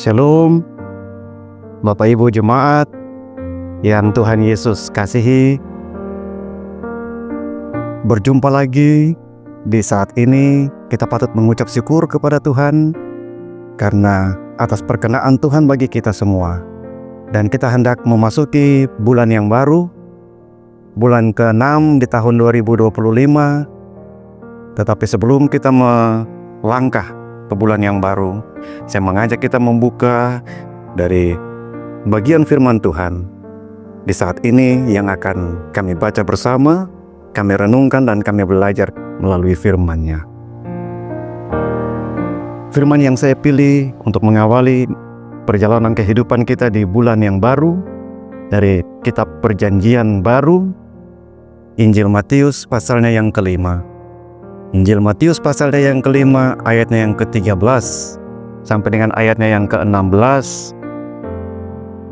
Shalom, Bapak Ibu Jemaat yang Tuhan Yesus kasihi. Berjumpa lagi di saat ini, kita patut mengucap syukur kepada Tuhan karena atas perkenaan Tuhan bagi kita semua. Dan kita hendak memasuki bulan yang baru, bulan ke-6 di tahun 2025. Tetapi sebelum kita melangkah ke bulan yang baru, saya mengajak kita membuka dari bagian firman Tuhan di saat ini yang akan kami baca bersama, kami renungkan dan kami belajar melalui firman-Nya. Firman yang saya pilih untuk mengawali perjalanan kehidupan kita di bulan yang baru dari kitab Perjanjian Baru, Injil Matius pasalnya yang kelima. Injil Matius pasalnya yang kelima, ayatnya yang ke-13 sampai dengan ayatnya yang ke-16.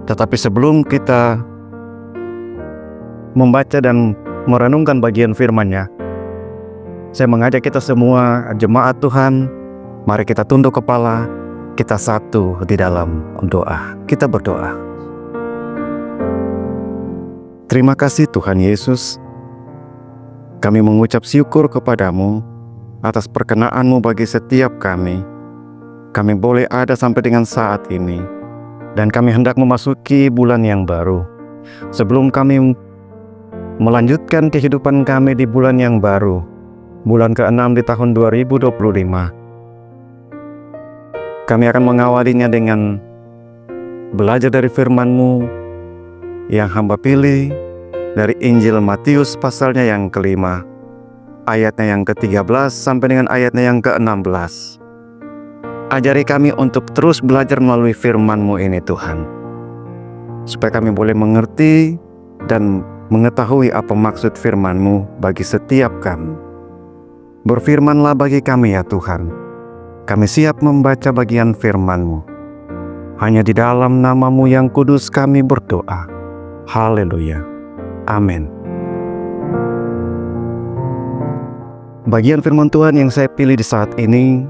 Tetapi sebelum kita membaca dan merenungkan bagian firman-Nya, saya mengajak kita semua jemaat Tuhan, mari kita tunduk kepala, kita satu di dalam doa. Kita berdoa. Terima kasih Tuhan Yesus, kami mengucap syukur kepadamu atas perkenan-Mu bagi setiap kami. Kami boleh ada sampai dengan saat ini, dan kami hendak memasuki bulan yang baru. Sebelum kami melanjutkan kehidupan kami di bulan yang baru, bulan ke-6 di tahun 2025, kami akan mengawalinya dengan belajar dari firman-Mu yang hamba pilih dari Injil Matius pasalnya yang kelima, ayatnya yang ke-13 sampai dengan ayatnya yang ke-16. Ajari kami untuk terus belajar melalui firman-Mu ini Tuhan, supaya kami boleh mengerti dan mengetahui apa maksud firman-Mu bagi setiap kami. Berfirmanlah bagi kami ya Tuhan. Kami siap membaca bagian firman-Mu. Hanya di dalam nama-Mu yang kudus kami berdoa. Haleluya. Amin. Bagian firman Tuhan yang saya pilih di saat ini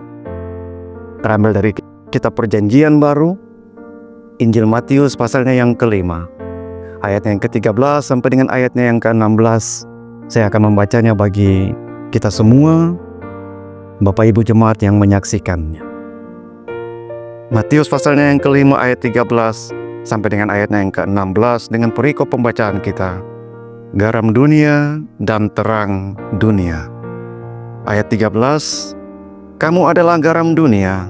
terambil dari kitab Perjanjian Baru, Injil Matius pasalnya yang kelima, ayatnya yang ke-13 sampai dengan ayatnya yang ke-16. Saya akan membacanya bagi kita semua, Bapak Ibu Jemaat yang menyaksikannya. Matius pasalnya yang kelima ayat 13 sampai dengan ayatnya yang ke-16 dengan perikop pembacaan kita. Garam dunia dan terang dunia. Ayat 13, kamu adalah garam dunia.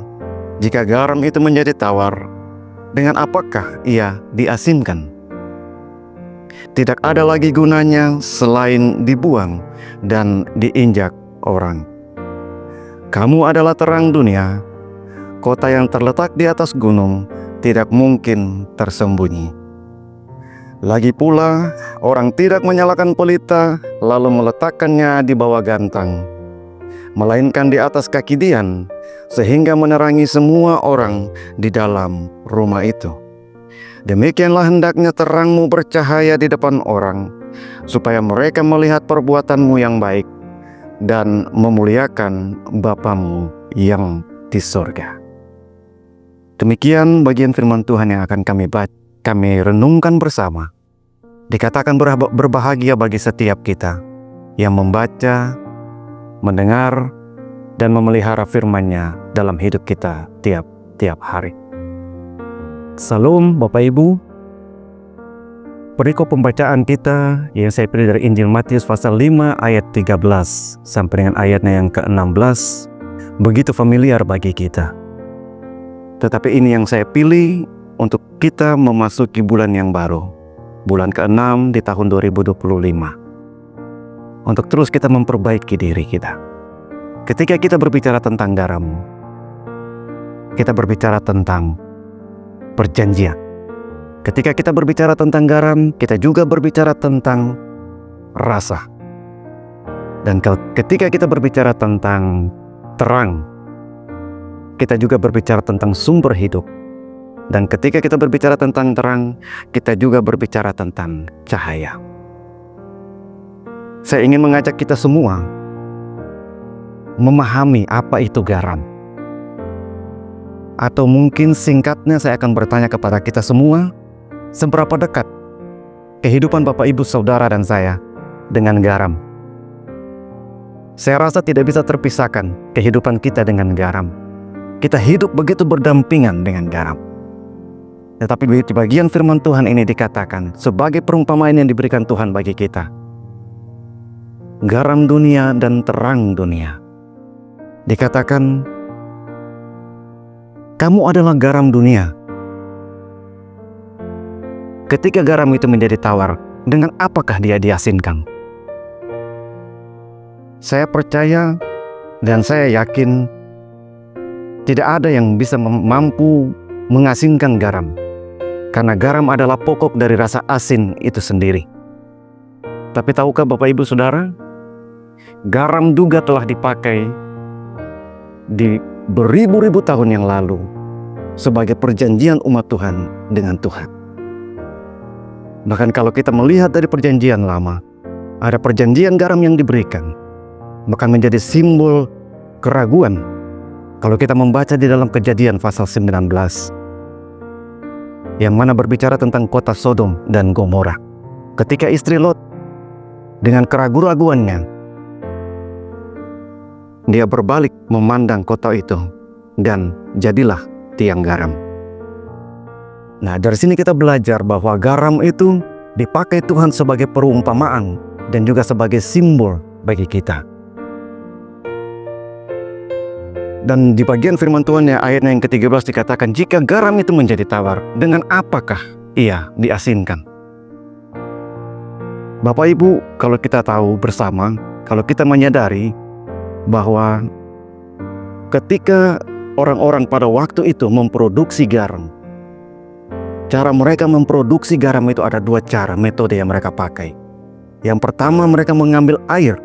Jika garam itu menjadi tawar, dengan apakah ia diasinkan? Tidak ada lagi gunanya selain dibuang dan diinjak orang. Kamu adalah terang dunia. Kota yang terletak di atas gunung tidak mungkin tersembunyi. Lagi pula, orang tidak menyalakan pelita lalu meletakkannya di bawah gantang, melainkan di atas kaki dian, sehingga menerangi semua orang di dalam rumah itu. Demikianlah hendaknya terangmu bercahaya di depan orang, supaya mereka melihat perbuatanmu yang baik dan memuliakan Bapamu yang di sorga. Demikian bagian firman Tuhan yang akan kami renungkan bersama. Dikatakan berbahagia bagi setiap kita yang membaca, mendengar, dan memelihara firman-Nya dalam hidup kita tiap hari. Salam Bapak Ibu. Perikop pembacaan kita yang saya pilih dari Injil Matius pasal 5 ayat 13 sampai dengan ayatnya yang ke-16 begitu familiar bagi kita. Tetapi ini yang saya pilih untuk kita memasuki bulan yang baru, bulan ke-6 di tahun 2025. Untuk terus kita memperbaiki diri kita. Ketika kita berbicara tentang garam, kita berbicara tentang perjanjian. Ketika kita berbicara tentang garam, kita juga berbicara tentang rasa. Dan ketika kita berbicara tentang terang, kita juga berbicara tentang sumber hidup. Dan ketika kita berbicara tentang terang, kita juga berbicara tentang cahaya. Saya ingin mengajak kita semua memahami apa itu garam. Atau mungkin singkatnya saya akan bertanya kepada kita semua, seberapa dekat kehidupan Bapak Ibu Saudara dan saya dengan garam? Saya rasa tidak bisa terpisahkan kehidupan kita dengan garam. Kita hidup begitu berdampingan dengan garam. Tetapi di bagian firman Tuhan ini dikatakan sebagai perumpamaan yang diberikan Tuhan bagi kita. Garam dunia dan terang dunia. Dikatakan, kamu adalah garam dunia. Ketika garam itu menjadi tawar, dengan apakah dia diasinkan? Saya percaya dan saya yakin tidak ada yang bisa mampu mengasinkan garam. Karena garam adalah pokok dari rasa asin itu sendiri. Tapi tahukah Bapak Ibu Saudara, garam juga telah dipakai di beribu-ribu tahun yang lalu sebagai perjanjian umat Tuhan dengan Tuhan. Bahkan kalau kita melihat dari perjanjian lama, ada perjanjian garam yang diberikan, bahkan menjadi simbol keraguan. Kalau kita membaca di dalam Kejadian pasal 19, yang mana berbicara tentang kota Sodom dan Gomora. Ketika istri Lot dengan keraguan-raguannya, dia berbalik memandang kota itu dan jadilah tiang garam. Nah, dari sini kita belajar bahwa garam itu dipakai Tuhan sebagai perumpamaan dan juga sebagai simbol bagi kita. Dan di bagian firman Tuhan ayatnya yang ke-13 dikatakan, jika garam itu menjadi tawar, dengan apakah ia diasinkan? Bapak Ibu, kalau kita tahu bersama, kalau kita menyadari bahwa ketika orang-orang pada waktu itu memproduksi garam, cara mereka memproduksi garam itu ada dua cara, metode yang mereka pakai. Yang pertama, mereka mengambil air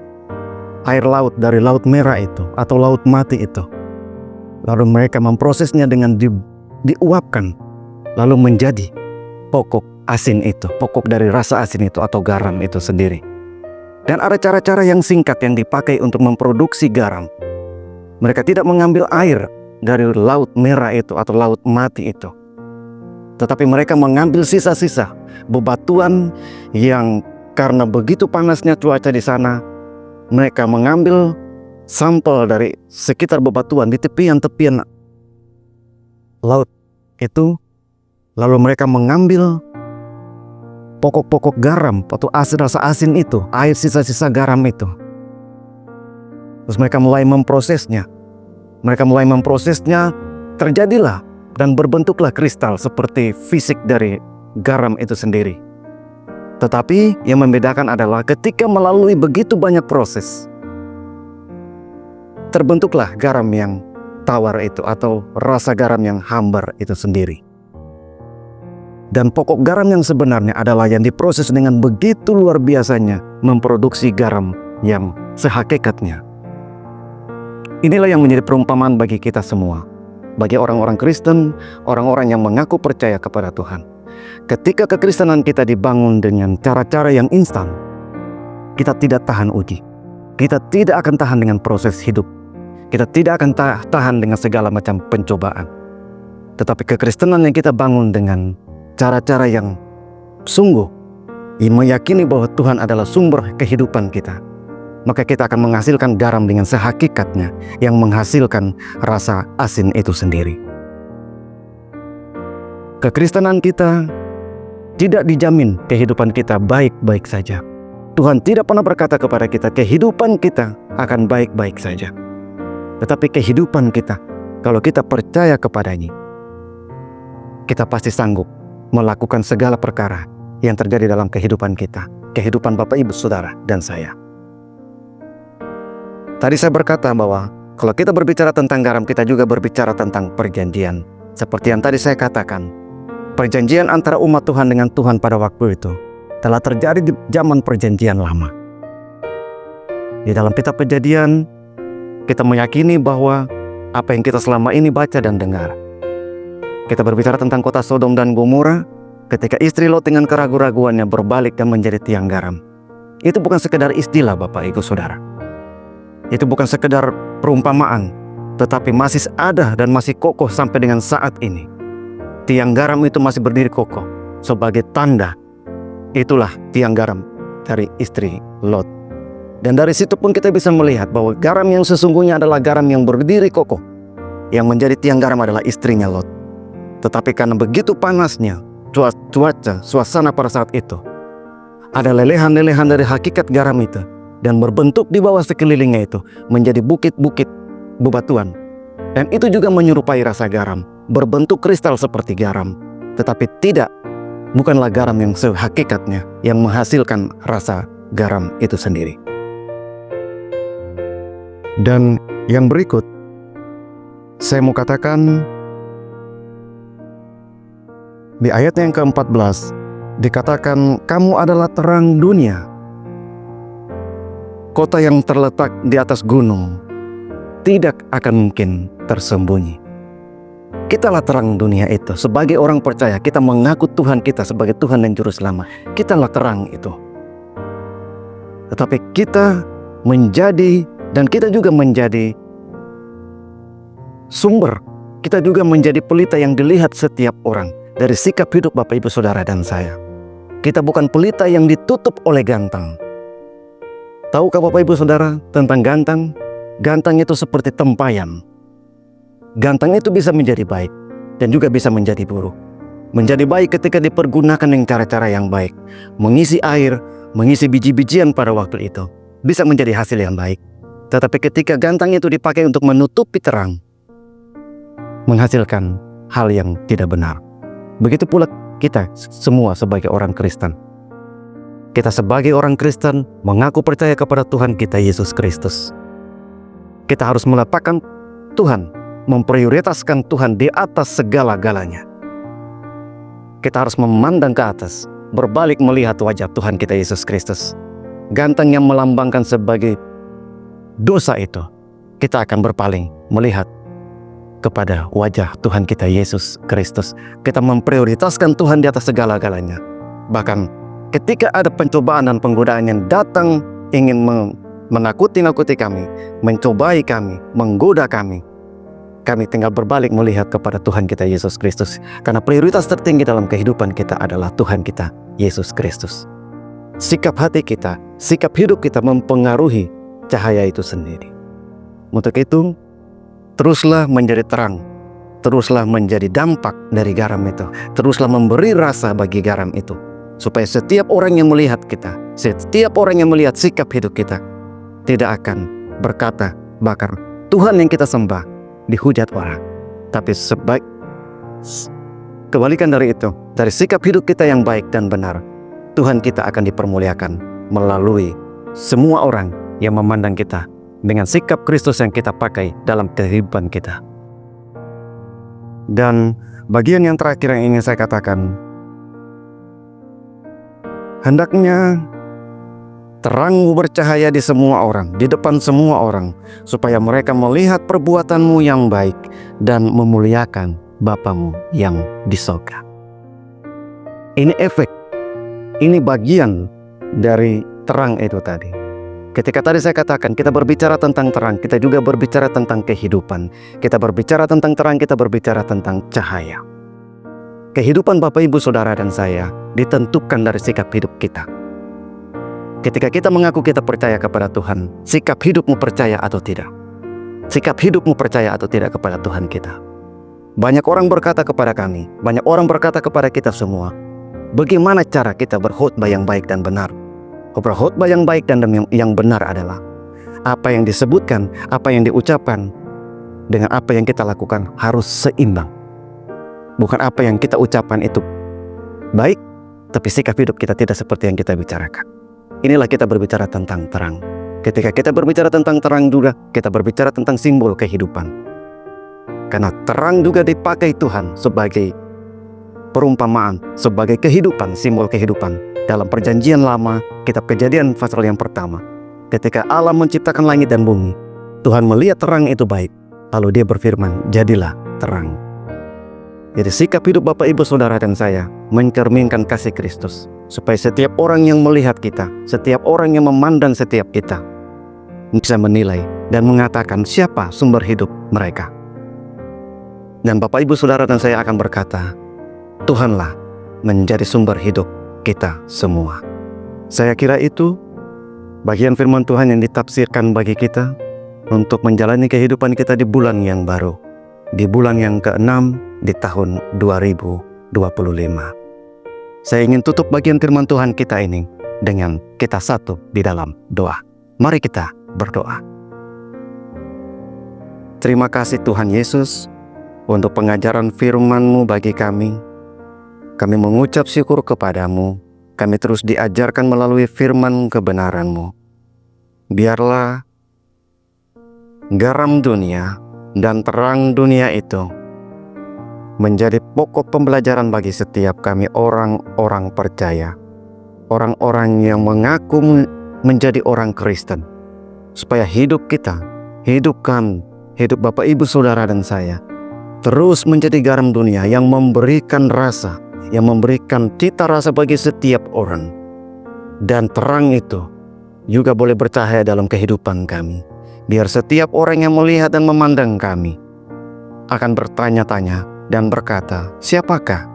laut dari Laut Merah itu atau Laut Mati itu. Lalu mereka memprosesnya dengan diuapkan, lalu menjadi pokok asin itu, pokok dari rasa asin itu atau garam itu sendiri. Dan ada cara-cara yang singkat yang dipakai untuk memproduksi garam. Mereka tidak mengambil air dari Laut Merah itu atau Laut Mati itu, tetapi mereka mengambil sisa-sisa bebatuan yang karena begitu panasnya cuaca di sana, mereka mengambil sampel dari sekitar bebatuan di tepian-tepian laut itu, lalu mereka mengambil pokok-pokok garam atau rasa asin itu, air sisa-sisa garam itu. Terus mereka mulai memprosesnya. Terjadilah dan berbentuklah kristal seperti fisik dari garam itu sendiri. Tetapi yang membedakan adalah ketika melalui begitu banyak proses, terbentuklah garam yang tawar itu atau rasa garam yang hambar itu sendiri. Dan pokok garam yang sebenarnya adalah yang diproses dengan begitu luar biasanya memproduksi garam yang sehakikatnya. Inilah yang menjadi perumpamaan bagi kita semua, bagi orang-orang Kristen, orang-orang yang mengaku percaya kepada Tuhan. Ketika kekristenan kita dibangun dengan cara-cara yang instan, kita tidak tahan uji. Kita tidak akan tahan dengan proses hidup. Kita tidak akan tahan dengan segala macam pencobaan. Tetapi kekristenan yang kita bangun dengan cara-cara yang sungguh meyakini bahwa Tuhan adalah sumber kehidupan kita, maka kita akan menghasilkan garam dengan sehakikatnya yang menghasilkan rasa asin itu sendiri. Kekristenan kita tidak dijamin kehidupan kita baik-baik saja. Tuhan tidak pernah berkata kepada kita kehidupan kita akan baik-baik saja. Tetapi kehidupan kita, kalau kita percaya kepadanya, kita pasti sanggup melakukan segala perkara yang terjadi dalam kehidupan kita, kehidupan Bapak Ibu Saudara dan saya. Tadi saya berkata bahwa kalau kita berbicara tentang garam, kita juga berbicara tentang perjanjian. Seperti yang tadi saya katakan, perjanjian antara umat Tuhan dengan Tuhan pada waktu itu telah terjadi di zaman perjanjian lama. Di dalam kitab Kejadian, kita meyakini bahwa apa yang kita selama ini baca dan dengar, kita berbicara tentang kota Sodom dan Gomora, ketika istri Lot dengan keraguan-raguannya berbalik dan menjadi tiang garam. Itu bukan sekedar istilah Bapak Ibu Saudara. Itu bukan sekedar perumpamaan. tetapi masih ada dan masih kokoh sampai dengan saat ini. Tiang garam itu masih berdiri kokoh sebagai tanda. Itulah tiang garam dari istri Lot. Dan dari situ pun kita bisa melihat bahwa garam yang sesungguhnya adalah garam yang berdiri kokoh. Yang menjadi tiang garam adalah istrinya Lot. Tetapi karena begitu panasnya cuaca, suasana pada saat itu, ada lelehan-lelehan dari hakikat garam itu, dan berbentuk di bawah sekelilingnya itu menjadi bukit-bukit bebatuan. Dan itu juga menyerupai rasa garam, berbentuk kristal seperti garam. Tetapi bukanlah garam yang sehakikatnya yang menghasilkan rasa garam itu sendiri. Dan yang berikut, saya mau katakan di ayat yang ke-14 dikatakan, kamu adalah terang dunia. Kota yang terletak di atas gunung tidak akan mungkin tersembunyi. Kitalah terang dunia itu. Sebagai orang percaya, kita mengaku Tuhan kita sebagai Tuhan dan Juru Selamat. Kitalah terang itu. Tetapi kita menjadi, dan kita juga menjadi sumber. Kita juga menjadi pelita yang dilihat setiap orang dari sikap hidup Bapak Ibu Saudara dan saya. Kita bukan pelita yang ditutup oleh gantang. Tahukah Bapak Ibu Saudara tentang gantang? Gantang itu seperti tempayan. Gantang itu bisa menjadi baik dan juga bisa menjadi buruk. Menjadi baik ketika dipergunakan dengan cara-cara yang baik. Mengisi air, mengisi biji-bijian pada waktu itu, bisa menjadi hasil yang baik. Tetapi ketika gantang itu dipakai untuk menutupi terang, menghasilkan hal yang tidak benar. Begitu pula kita semua sebagai orang Kristen. Kita sebagai orang Kristen mengaku percaya kepada Tuhan kita Yesus Kristus. Kita harus meletakkan Tuhan, memprioritaskan Tuhan di atas segala-galanya. Kita harus memandang ke atas, berbalik melihat wajah Tuhan kita Yesus Kristus. Gantang yang melambangkan sebagai dosa itu, kita akan berpaling melihat kepada wajah Tuhan kita Yesus Kristus. Kita memprioritaskan Tuhan di atas segala-galanya. Bahkan ketika ada pencobaan dan penggodaan yang datang ingin menakuti kami, mencobai kami, menggoda kami, kami tinggal berbalik melihat kepada Tuhan kita Yesus Kristus. Karena prioritas tertinggi dalam kehidupan kita adalah Tuhan kita Yesus Kristus. Sikap hati kita, sikap hidup kita mempengaruhi cahaya itu sendiri. Untuk itu, teruslah menjadi terang, teruslah menjadi dampak dari garam itu, teruslah memberi rasa bagi garam itu, supaya setiap orang yang melihat kita, setiap orang yang melihat sikap hidup kita, tidak akan berkata bahkan Tuhan yang kita sembah dihujat orang. Tapi kebalikan dari itu, dari sikap hidup kita yang baik dan benar, Tuhan kita akan dipermuliakan melalui semua orang yang memandang kita dengan sikap Kristus yang kita pakai dalam kehidupan kita. Dan bagian yang terakhir yang ingin saya katakan, hendaknya terangmu bercahaya di semua orang, di depan semua orang, supaya mereka melihat perbuatanmu yang baik dan memuliakan Bapamu yang di sorga. Ini efek, ini bagian dari terang itu tadi. Ketika tadi saya katakan kita berbicara tentang terang, kita juga berbicara tentang kehidupan. Kita berbicara tentang terang, kita berbicara tentang cahaya. Kehidupan Bapak Ibu Saudara dan saya ditentukan dari sikap hidup kita. Ketika kita mengaku kita percaya kepada Tuhan, sikap hidupmu percaya atau tidak? Sikap hidupmu percaya atau tidak kepada Tuhan kita? Banyak orang berkata kepada kami, banyak orang berkata kepada kita semua, bagaimana cara kita berkhotbah yang baik dan benar? Berkhotbah yang baik dan yang benar adalah apa yang disebutkan, apa yang diucapkan dengan apa yang kita lakukan harus seimbang. Bukan apa yang kita ucapkan itu baik, tapi sikap hidup kita tidak seperti yang kita bicarakan. Inilah kita berbicara tentang terang. Ketika kita berbicara tentang terang juga, kita berbicara tentang simbol kehidupan. Karena terang juga dipakai Tuhan sebagai perumpamaan, sebagai kehidupan, simbol kehidupan. Dalam perjanjian lama, kitab Kejadian pasal yang pertama, ketika Allah menciptakan langit dan bumi, Tuhan melihat terang itu baik, lalu Dia berfirman, jadilah terang. Jadi sikap hidup Bapak Ibu Saudara dan saya mencerminkan kasih Kristus, supaya setiap orang yang melihat kita, setiap orang yang memandang setiap kita, bisa menilai dan mengatakan siapa sumber hidup mereka. Dan Bapak, Ibu, Saudara, dan saya akan berkata, Tuhanlah menjadi sumber hidup kita semua. Saya kira itu bagian firman Tuhan yang ditafsirkan bagi kita untuk menjalani kehidupan kita di bulan yang baru, di bulan yang ke-6 di tahun 2025. Saya ingin tutup bagian firman Tuhan kita ini dengan kita satu di dalam doa. Mari kita berdoa. Terima kasih Tuhan Yesus untuk pengajaran firman-Mu bagi kami. Kami mengucap syukur kepadamu. Kami terus diajarkan melalui firman kebenaran-Mu. Biarlah garam dunia dan terang dunia itu menjadi pokok pembelajaran bagi setiap kami orang-orang percaya, orang-orang yang mengaku menjadi orang Kristen, supaya hidup kita, hidup kami, hidup Bapak, Ibu, Saudara, dan saya terus menjadi garam dunia yang memberikan rasa, yang memberikan cita rasa bagi setiap orang. Dan terang itu juga boleh bercahaya dalam kehidupan kami, biar setiap orang yang melihat dan memandang kami akan bertanya-tanya dan berkata, siapakah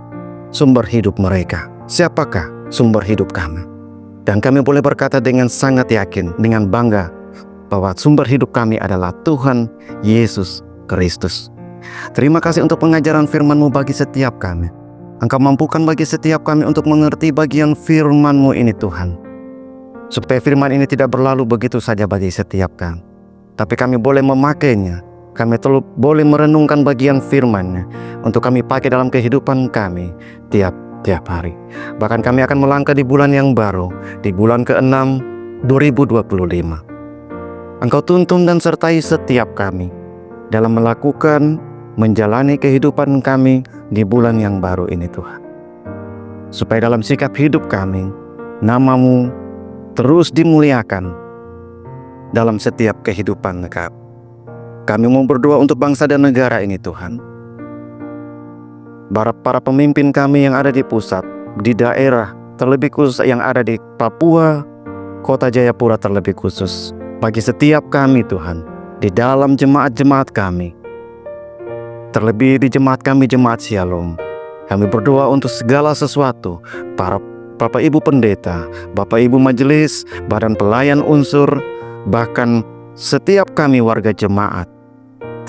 sumber hidup mereka? Siapakah sumber hidup kami? Dan kami boleh berkata dengan sangat yakin, dengan bangga, bahwa sumber hidup kami adalah Tuhan Yesus Kristus. Terima kasih untuk pengajaran firman-Mu bagi setiap kami. Engkau mampukan bagi setiap kami untuk mengerti bagian firman-Mu ini, Tuhan, supaya firman ini tidak berlalu begitu saja bagi setiap kami, tapi kami boleh memakainya. Kami boleh merenungkan bagian firman-Nya untuk kami pakai dalam kehidupan kami tiap hari. Bahkan kami akan melangkah di bulan yang baru, di bulan ke-6 2025. Engkau tuntun dan sertai setiap kami dalam melakukan, menjalani kehidupan kami di bulan yang baru ini, Tuhan. Supaya dalam sikap hidup kami, nama-Mu terus dimuliakan dalam setiap kehidupan kami. Kami mau berdoa untuk bangsa dan negara ini, Tuhan. Para pemimpin kami yang ada di pusat, di daerah, terlebih khusus yang ada di Papua, Kota Jayapura terlebih khusus. Bagi setiap kami, Tuhan, di dalam jemaat-jemaat kami, terlebih di jemaat kami, Jemaat Shalom, kami berdoa untuk segala sesuatu, para Bapak Ibu Pendeta, Bapak Ibu Majelis, Badan Pelayan Unsur, bahkan setiap kami warga jemaat,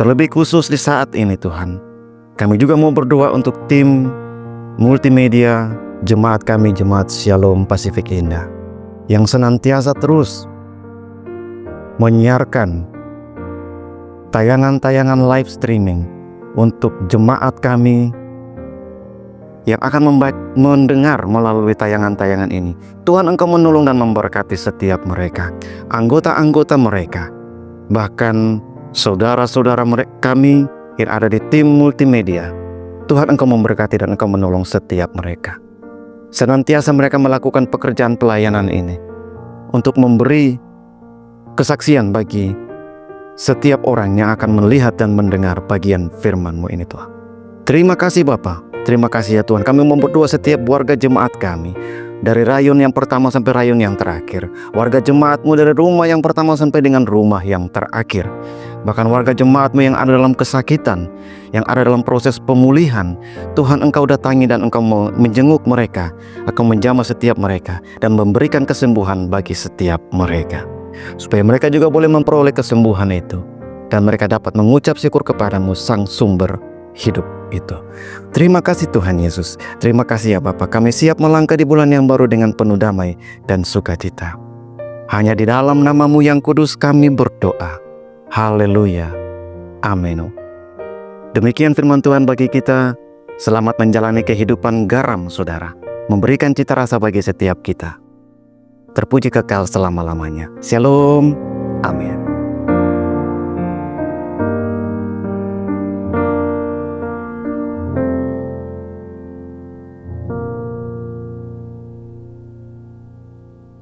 terlebih khusus di saat ini, Tuhan. Kami juga mau berdoa untuk tim multimedia jemaat kami, Jemaat Shalom Pasifik Indah, yang senantiasa terus menyiarkan tayangan-tayangan live streaming untuk jemaat kami yang akan mendengar melalui tayangan-tayangan ini. Tuhan, Engkau menolong dan memberkati setiap mereka, anggota-anggota mereka, bahkan saudara-saudara kami yang ada di tim multimedia. Tuhan, Engkau memberkati dan Engkau menolong setiap mereka. Senantiasa mereka melakukan pekerjaan pelayanan ini untuk memberi kesaksian bagi setiap orang yang akan melihat dan mendengar bagian firman-Mu ini, Tuhan. Terima kasih Bapa. Terima kasih ya Tuhan. Kami mau berdoa setiap warga jemaat kami, dari rayon yang pertama sampai rayon yang terakhir. Warga jemaat-Mu dari rumah yang pertama sampai dengan rumah yang terakhir. Bahkan warga jemaat-Mu yang ada dalam kesakitan, yang ada dalam proses pemulihan. Tuhan, Engkau datangi dan Engkau menjenguk mereka, Engkau menjamah setiap mereka, dan memberikan kesembuhan bagi setiap mereka, supaya mereka juga boleh memperoleh kesembuhan itu, dan mereka dapat mengucap syukur kepadamu, Sang Sumber hidup itu. Terima kasih Tuhan Yesus. Terima kasih ya Bapa. Kami siap melangkah di bulan yang baru dengan penuh damai dan sukacita. Hanya di dalam nama-Mu yang kudus kami berdoa. Haleluya. Amin. Demikian firman Tuhan bagi kita. Selamat menjalani kehidupan garam, saudara, memberikan cita rasa bagi setiap kita. Terpuji kekal selama-lamanya. Shalom. Amin.